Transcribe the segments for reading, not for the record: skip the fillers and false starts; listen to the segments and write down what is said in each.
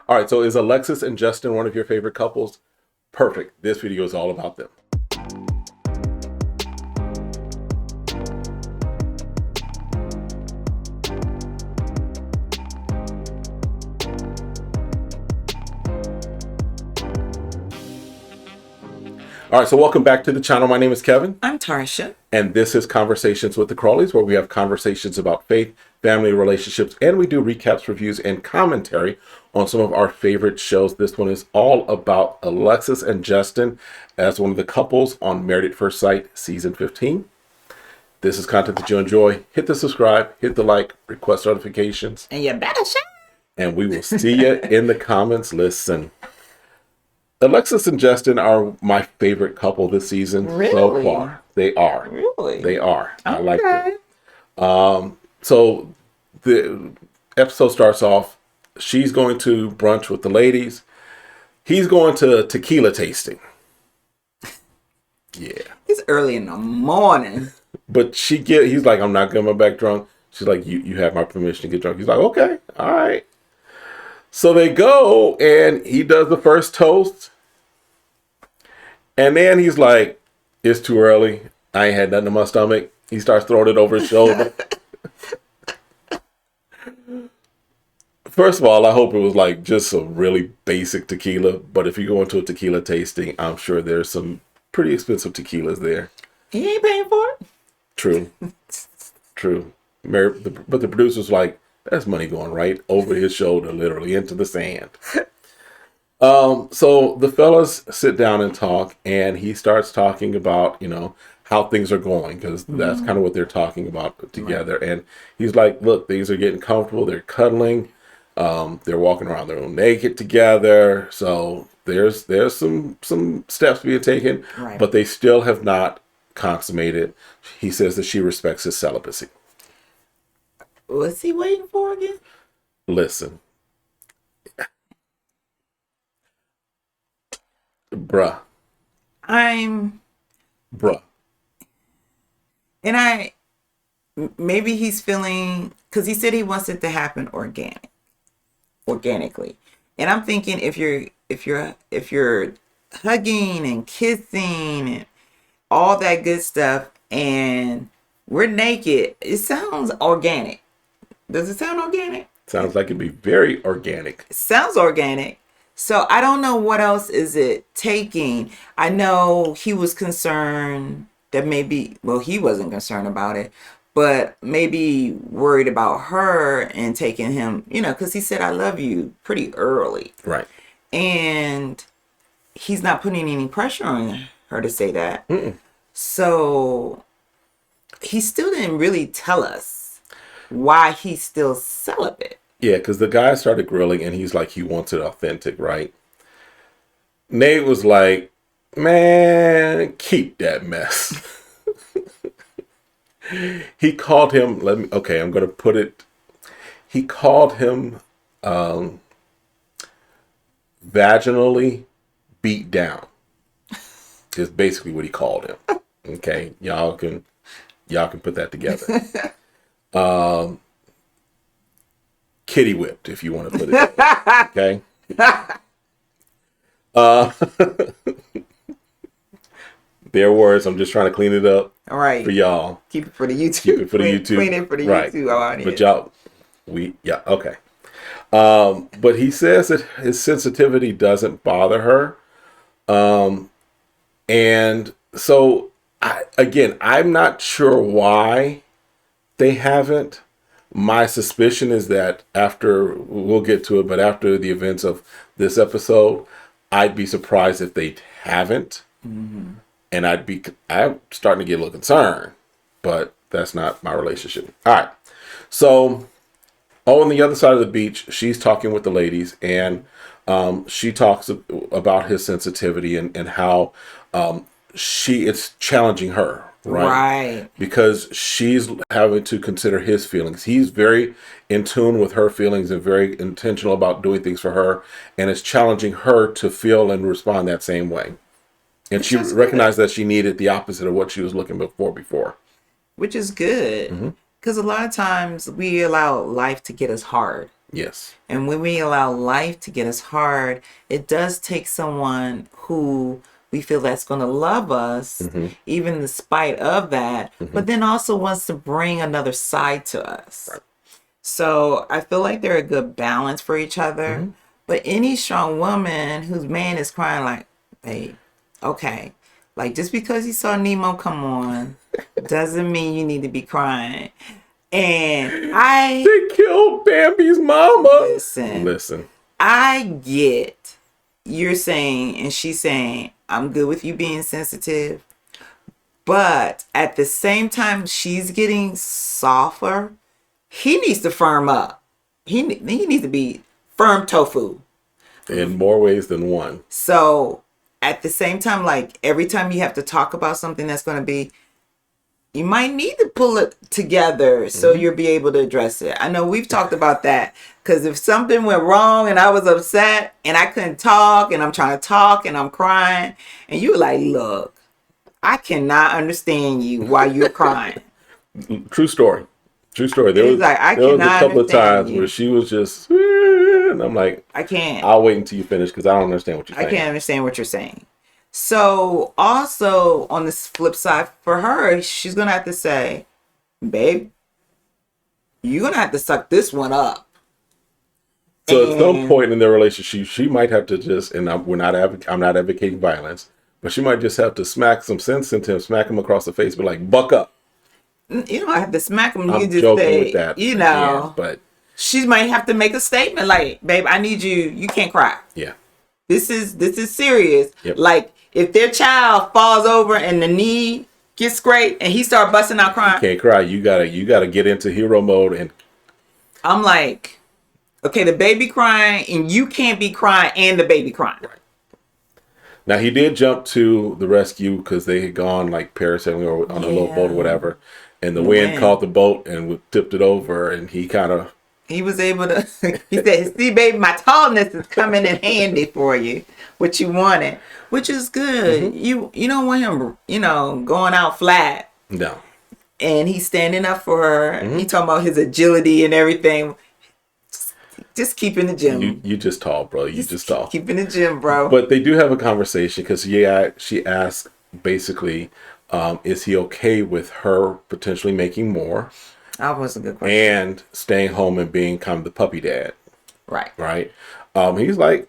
All right, so is Alexis and Justin one of your favorite couples? Perfect. This video is all about them. All right, so welcome back to the channel. My name is Kevin. I'm Tarsha. And this is Conversations with the Crawleys, where we have conversations about faith, family, relationships, and we do recaps, reviews, and commentary on some of our favorite shows. This one is all about Alexis and Justin as one of the couples on Married at First Sight, Season 15. This is content that you enjoy. Hit the subscribe, hit the like, request notifications. And you better share. And we will see you in the comments. Listen. Alexis and Justin are my favorite couple this season so far. They are. Really? They are. Okay. I like them. So the episode starts off, she's going to brunch with the ladies. He's going to tequila tasting. Yeah. It's early in the morning. But he's like, I'm not coming back drunk. She's like, you have my permission to get drunk. He's like, okay, all right. So they go, and he does the first toast. And then he's like, it's too early. I ain't had nothing in my stomach. He starts throwing it over his shoulder. First of all, I hope it was like just a really basic tequila. But if you go into a tequila tasting, I'm sure there's some pretty expensive tequilas there. He ain't paying for it. True. True. But the producer's like, that's money going right over his shoulder, literally into the sand. So the fellas sit down and talk, and he starts talking about, how things are going, because that's kind of what they're talking about together. Right. And he's like, look, things are getting comfortable. They're cuddling. They're walking around their own naked together. So there's some steps being taken, right, but they still have not consummated. He says that she respects his celibacy. What's he waiting for again? Listen. Bruh. And maybe he's feeling, because he said he wants it to happen organically. And I'm thinking if you're hugging and kissing and all that good stuff, and we're naked, it sounds organic. Does it sound organic? Sounds like it'd be very organic. It sounds organic. So I don't know what else is it taking. I know he was concerned that he wasn't concerned about it, but maybe worried about her and taking him, because he said, I love you pretty early. Right. And he's not putting any pressure on her to say that. Mm-mm. So he still didn't really tell us why he's still celibate. Yeah, because the guy started grilling, and he's like, he wants it authentic, right? Nate was like, man, keep that mess. He called him, I'm going to put it, he called him vaginally beat down. Is basically what he called him. Okay, y'all can put that together. Kitty whipped, if you want to put it there. Okay. Their words. I'm just trying to clean it up. All right. For y'all. Keep it for the YouTube. Keep it for the YouTube. Clean it for the right. YouTube audience. But y'all, okay. But he says that his sensitivity doesn't bother her. And so, I'm not sure why they haven't. My suspicion is that we'll get to it, but after the events of this episode, I'd be surprised if they haven't. Mm-hmm. And I'm starting to get a little concerned, but that's not my relationship. All right. So on the other side of the beach, she's talking with the ladies, and she talks about his sensitivity and how it's challenging her. Right. Because she's having to consider his feelings. He's very in tune with her feelings and very intentional about doing things for her. And it's challenging her to feel and respond that same way. And she recognized that she needed the opposite of what she was looking for before. Which is good. Because a lot of times we allow life to get us hard. Yes. And when we allow life to get us hard, it does take someone who we feel that's going to love us, even in spite of that, but then also wants to bring another side to us. Right. So I feel like they're a good balance for each other. But any strong woman whose man is crying like, babe, okay, like just because you saw Nemo come on doesn't mean you need to be crying. And They killed Bambi's mama. listen, I get you're saying, and she's saying, I'm good with you being sensitive. But at the same time, she's getting softer. He needs to firm up. He needs to be firm tofu. In more ways than one. So at the same time, like every time you have to talk about something that's going to be, you might need to pull it together so you'll be able to address it. I know we've talked about that because if something went wrong and I was upset and I couldn't talk and I'm trying to talk and I'm crying and you were like, look, I cannot understand you while you're crying. True story. True story. There was, like, there was a couple of times where she was just, and I'm like, I can't. I'll wait until you finish because I don't understand what you're saying. I can't understand what you're saying. So also on this flip side for her, she's going to have to say, babe, you're going to have to suck this one up. So at some point in their relationship, she might have to just, and I'm not advocating violence, but she might just have to smack some sense into him, smack him across the face, but like, buck up. You don't have to smack him. I'm You just joking say, with that, you know, but she might have to make a statement like, babe, I need you. You can't cry. Yeah. This is serious. Yep. Like if their child falls over and the knee gets scraped and he start busting out crying. You can't cry. You gotta get into hero mode. And I'm like, okay, the baby crying and you can't be crying and the baby crying. Right. Now he did jump to the rescue because they had gone like parasailing or on a little boat or whatever, and the wind caught the boat and tipped it over, and he was able to. He said, "See, baby, my tallness is coming in handy for you. What you wanted, which is good. You don't want him, going out flat. No. And he's standing up for her. He talking about his agility and everything. Just keep in the gym. You just tall, bro. You just tall. Keep in the gym, bro. But they do have a conversation because she asked basically, is he okay with her potentially making more? That was a good question. And staying home and being kind of the puppy dad. Right. Right. He's like,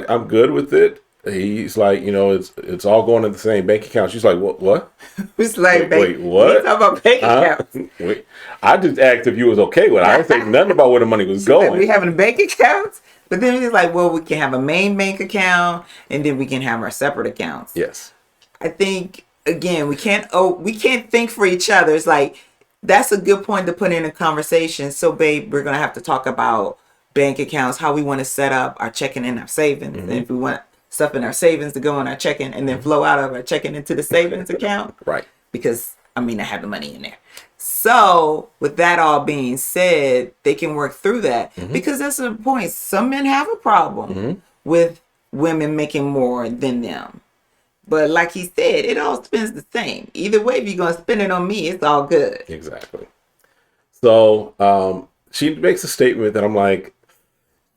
I'm good with it. He's like, it's all going in the same bank account. She's like, what? It's like, wait, what? Talk about bank accounts. Wait, I just asked if you was okay with it. I didn't say nothing about where the money was going. Like, we having bank accounts, but then he's like, well, we can have a main bank account, and then we can have our separate accounts. Yes. I think again, we can't think for each other. It's like that's a good point to put in a conversation. So, babe, we're gonna have to talk about bank accounts, how we want to set up our checking and our savings, and if we want stuff in our savings to go in our checking and then flow out of our checking into the savings account. Right. Because, I have the money in there. So, with that all being said, they can work through that. Because that's the point. Some men have a problem with women making more than them. But like he said, it all spends the same. Either way, if you're going to spend it on me, it's all good. Exactly. So, she makes a statement that I'm like,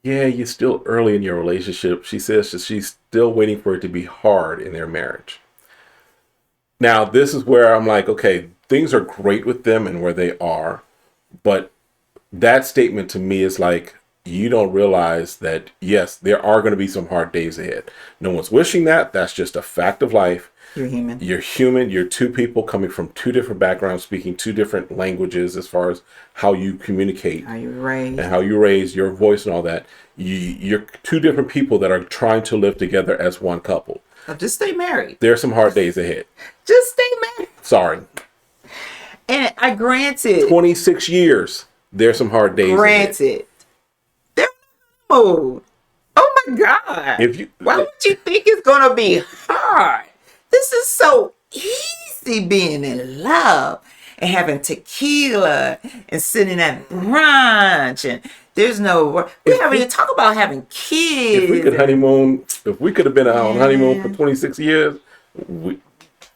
yeah, you're still early in your relationship. She says that she's still waiting for it to be hard in their marriage. Now, this is where I'm like, okay, things are great with them and where they are. But that statement to me is like, you don't realize that, yes, there are going to be some hard days ahead. No one's wishing that. That's just a fact of life. You're human. You're human. You're two people coming from two different backgrounds, speaking two different languages as far as how you communicate. How you raise. And how you raise, your voice and all that. You're two different people that are trying to live together as one couple. Just stay married. There are some hard days ahead. Just stay married. Sorry. And I granted. 26 years. There's some hard days granted. ahead. They're mode. Oh my God. Why would you think it's going to be hard? This is so easy being in love and having tequila and sitting at brunch and there's no. We haven't even talked about having kids. If we could have been on honeymoon for 26 years, we'd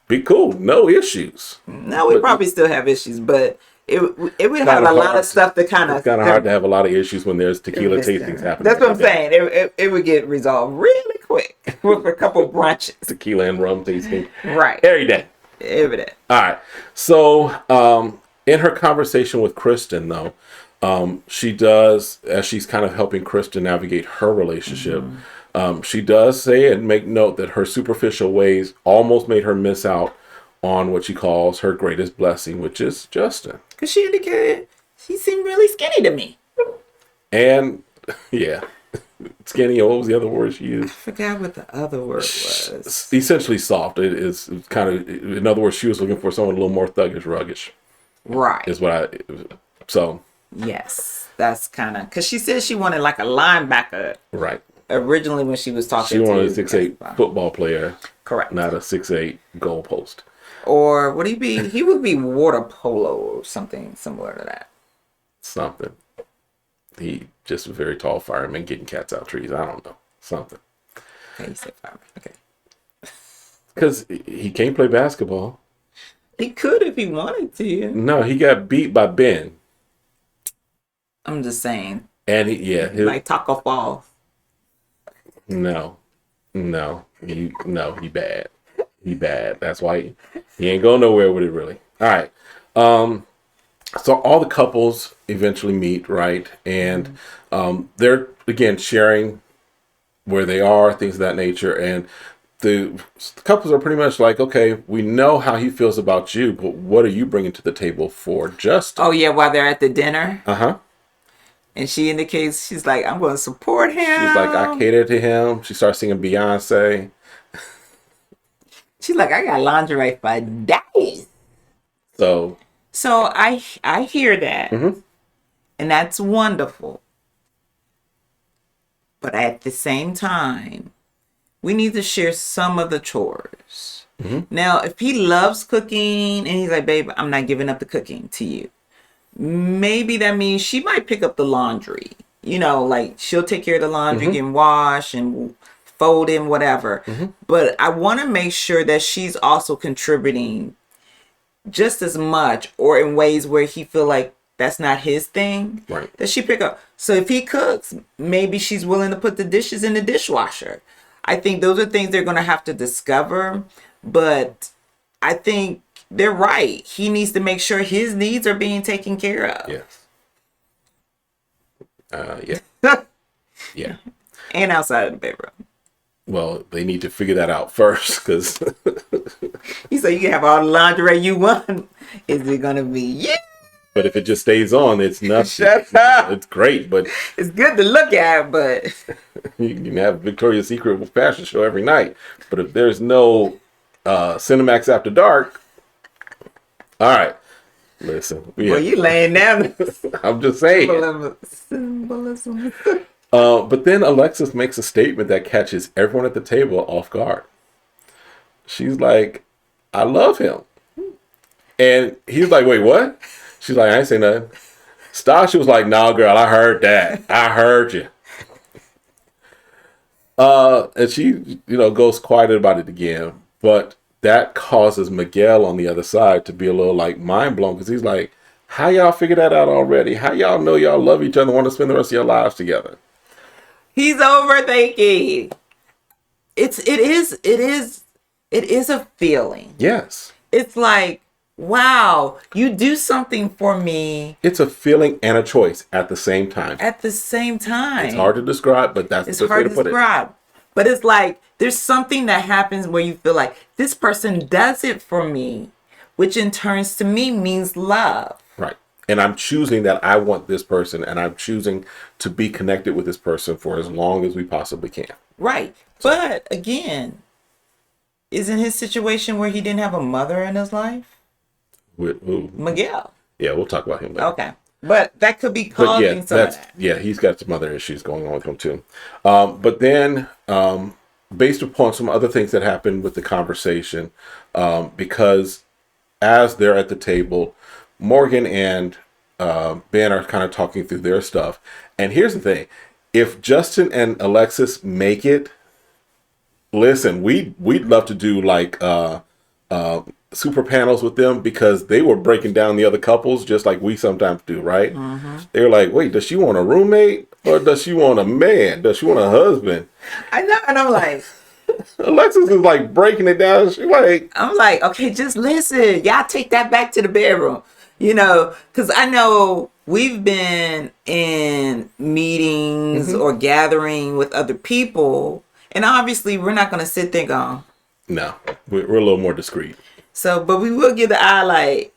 be cool. No issues. No, we probably still have issues, but it would have Kinda a lot of hard. stuff to kind It's of. kind of hard to have a lot of issues when there's tequila tastings happening. That's what I'm every day. saying. It would get resolved really quick with a couple brunches. Tequila and rum tasting Right. every day. Every day. All right. So, in her conversation with Kristen, though, she does, as she's kind of helping Kristen navigate her relationship, she does say and make note that her superficial ways almost made her miss out on what she calls her greatest blessing, which is Justin. Because she indicated she seemed really skinny to me. And, yeah, skinny, what was the other word she used? I forgot what the other word was. Essentially soft. It's kind of, in other words, she was looking for someone a little more thuggish, ruggish. Right. Is what so. Yes. That's kind of, because she said she wanted like a linebacker. Right. Originally when she was talking She to wanted a 6'8" football player. Correct. Not a 6'8" goalpost. Or would he be? He would be water polo or something similar to that. Something. He just a very tall fireman getting cats out trees. I don't know. Something. Okay, you said fireman. Okay. Because he can't play basketball. He could if he wanted to. No, he got beat by Ben. I'm just saying. And he Like Taco Fall. No. He bad. He bad. That's why he ain't going nowhere with it, really. All right. So all the couples eventually meet, right? And they're, again, sharing where they are, things of that nature. And the couples are pretty much like, okay, we know how he feels about you, but what are you bringing to the table for Justin? Oh, yeah, while they're at the dinner. Uh-huh. And she indicates, she's like, I'm going to support him. She's like, I cater to him. She starts singing Beyonce. She's like, I got lingerie for days. So I hear that. Mm-hmm. And that's wonderful. But at the same time, we need to share some of the chores. Mm-hmm. Now, if he loves cooking and he's like, babe, I'm not giving up the cooking to you. Maybe that means she might pick up the laundry. You know, like she'll take care of the laundry and wash and fold in whatever. But I want to make sure that she's also contributing just as much or in ways where he feel like that's not his thing. Right. That she pick up. So if he cooks, maybe she's willing to put the dishes in the dishwasher. I think those are things they're going to have to discover. But I think they're right. He needs to make sure his needs are being taken care of. Yes. Yeah. Yeah. And outside of the bedroom. Well, they need to figure that out first, because He said you can have all the lingerie you want. Is it going to be, yeah? but if it just stays on, it's nothing. Shut up. It's great, but It's good to look at, but you can have Victoria's Secret fashion show every night. But if there's no Cinemax After Dark, all right. Listen, well, you laying down I'm just saying. symbolism. But then Alexis makes a statement that catches everyone at the table off guard. She's like, I love him. And he's like, wait, what? She's like, I ain't say nothing. Stasha was like, nah, girl, I heard that. I heard you. And she, goes quiet about it again. But that causes Miguel on the other side to be a little like mind blown, because he's like, how y'all figure that out already? How y'all know y'all love each other and want to spend the rest of your lives together? He's overthinking. It is a feeling. Yes. It's like, wow, you do something for me It's a feeling and a choice at the same time. at the same time. It's hard to describe, but that's It's the best way hard to to put it. describe. But it's like there's something that happens where you feel like this person does it for me, which in turns to me means love. Right. And I'm choosing that I want this person, and I'm choosing to be connected with this person for as long as we possibly can. Right. But again, isn't his situation where he didn't have a mother in his life? Miguel. Yeah, we'll talk about him later. Okay. But that could be But causing some of that. yeah, he's got some other issues going on with him too. But then, based upon some other things that happened with the conversation, because as they're at the table, Morgan and Ben are kind of talking through their stuff. And here's the thing: if Justin and Alexis make it, listen, we'd love to do like super panels with them because they were breaking down the other couples just like we sometimes do, right? They were like, wait, does she want a roommate or does she want a man? Does she want a husband? I know, and I'm like, Alexis is like breaking it down. She's like, okay, just listen. Y'all take that back to the bedroom, because I know we've been in meetings or gathering with other people, and obviously we're not going to sit there going, no, we're a little more discreet. so, but we will give the eye like,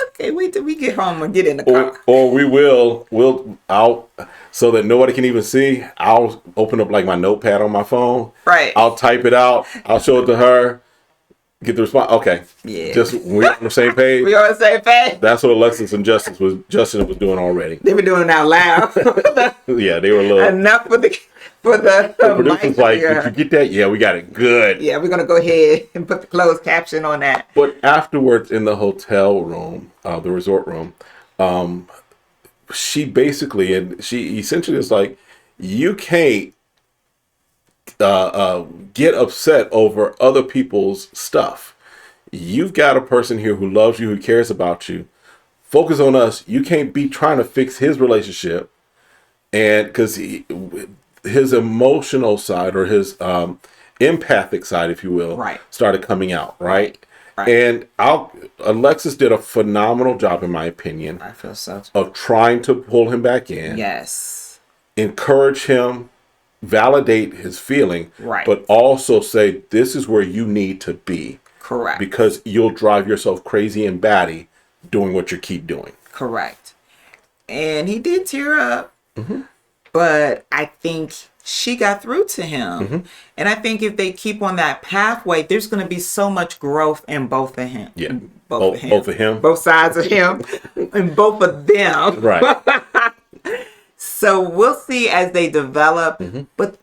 okay, wait till we get home and get in the car. Or I'll, so that nobody can even see, I'll open up like my notepad on my phone. Right. I'll type it out. I'll show it to her. Get the response. Okay. Yeah. Just we're on the same page. We on the same page. That's what Alexis and Justin was doing already. They were doing it out loud. Yeah, they were a little. Enough for the producer's like, did you get that? Yeah, we got it. Good. Yeah, we're gonna go ahead and put the closed caption on that. But afterwards, in the hotel room, the resort room, she essentially is like, you can't get upset over other people's stuff. You've got a person here who loves you, who cares about you. Focus on us. You can't be trying to fix his relationship, and because his emotional side or his empathic side, if you will, right, started coming out, right? Right. And Alexis did a phenomenal job, in my opinion, I feel so, of trying to pull him back in. Yes. Encourage him, validate his feeling, right, but also say, this is where you need to be. Correct. Because you'll drive yourself crazy and batty doing what you keep doing. Correct. And he did tear up. But I think she got through to him. And I think if they keep on that pathway, there's going to be so much growth in both of him. Yeah. Both of him. Both sides of him. And both of them. Right. So we'll see as they develop. But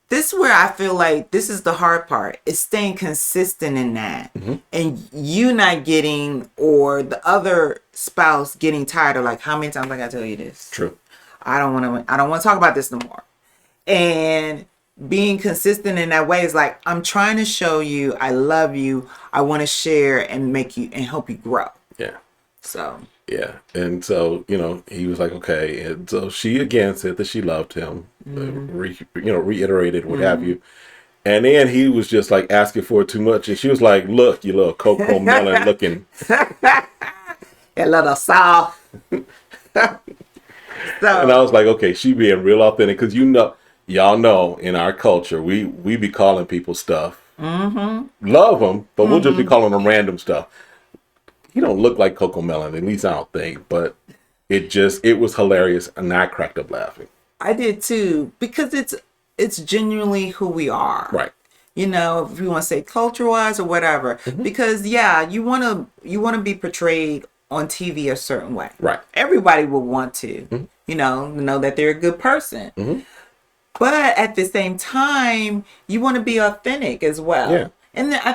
this is where I feel like this is the hard part. Is staying consistent in that. And you not getting, or the other spouse getting tired of, like, how many times I got to tell you this? True. I don't want to talk about this no more. And being consistent in that way is like, I'm trying to show you I love you. I want to share and make you and help you grow. Yeah. So. Yeah. And so, he was like, okay. And so she again said that she loved him, reiterated what have you. And then he was just like asking for it too much. And she was like, look, you little cocoa melon looking. A little soft. And I was like, okay, she being real authentic, because y'all know in our culture we be calling people stuff. Love them, but we'll just be calling them random stuff. He don't look like Coco Melon, at least I don't think. But it was hilarious, and I cracked up laughing. I did too, because it's genuinely who we are. Right. If we want to say culture-wise or whatever, because you want to be portrayed on TV a certain way. Right. Everybody will want to, know that they're a good person. But at the same time, you want to be authentic as well. Yeah. And then I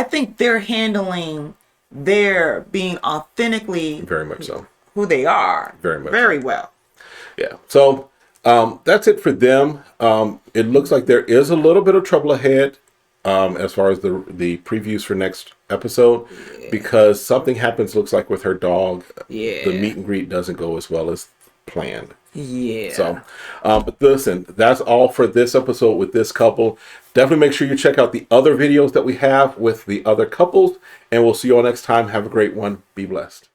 think they're handling their being authentically very much so who they are. Very well. Yeah. So that's it for them. It looks like there is a little bit of trouble ahead as far as the previews for next episode, because something happens, looks like, with her dog. Yeah. The meet and greet doesn't go as well as planned. Yeah. So, but listen, that's all for this episode with this couple. Definitely make sure you check out the other videos that we have with the other couples, and we'll see you all next time. Have a great one. Be blessed.